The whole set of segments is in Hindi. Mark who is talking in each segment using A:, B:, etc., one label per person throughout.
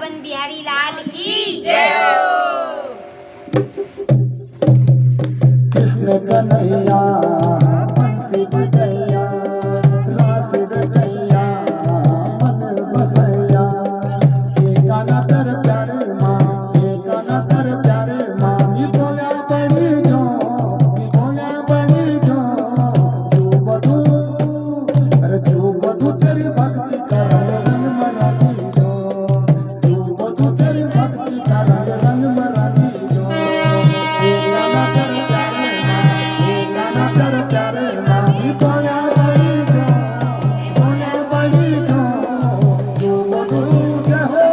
A: वृंदावन बिहारी लाल की जय हो।
B: कृष्ण कन्हैया बंसी बजैया, रास रचैया मन बसैया। ये गाना कर प्यारे माँ, ये गाना कर प्यारे माँ। ये बोया बड़ी जो, ये बोया बड़ी जो, जो बधू, अरे जो बधू तेरी भक्ति का रंग मराठी जो, जो बधू तेरी भक्ति का रंग मराठी जो। ये गाना कर प्यारे माँ, ये गाना कर प्यारे माँ। ये बोया बड़ी जो, बोया बड़ी जो, जो बधू के हो,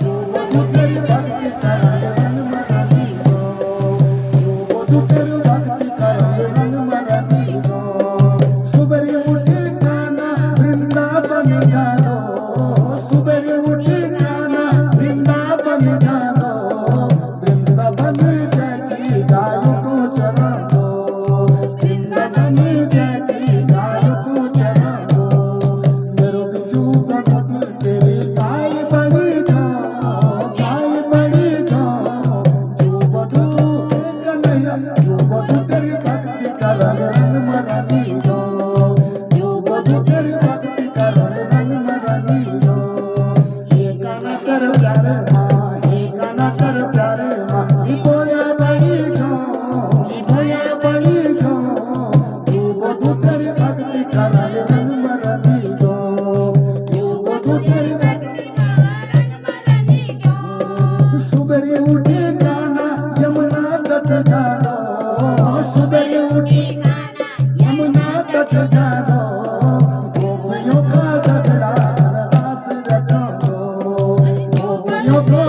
B: जो बधू तेरी भक्ति का रंग मराठी जो, जो बधू तेरी भक्ति का रंग मराठी जो। सुबह उठी गाना वृंदावन जानो, सुबह उठी गाना वृंदावन जानो। वृंदावन जैसी गाय को चरा दो, वृंदावन जैसी गाय को चरा दो। मेरे बिजू भगत तेरी गाय बड़ी जो, गाय बड़ी जो, जो बधू कन्हैया, जो बधू तेरी भक्ति का रंग मराठी जो, जो बधू तेरी भक्ति का रंग मराठी जो। ये गाना कर प्यारे माँ, ये गाना कर प्यारे माँ। ये बोया बड़ी जो, ये बोया बड़ी जो, जो बधू तेरी भक्ति का रंग मराठी जो, जो बधू तेरी भक्ति का रंग मराठी जो। सुबह उठी गाना यमुना तट जानो, सुबह उठी गाना यमुना तट जानो। गोपियों का झगड़ा रास रचो, गोपियों को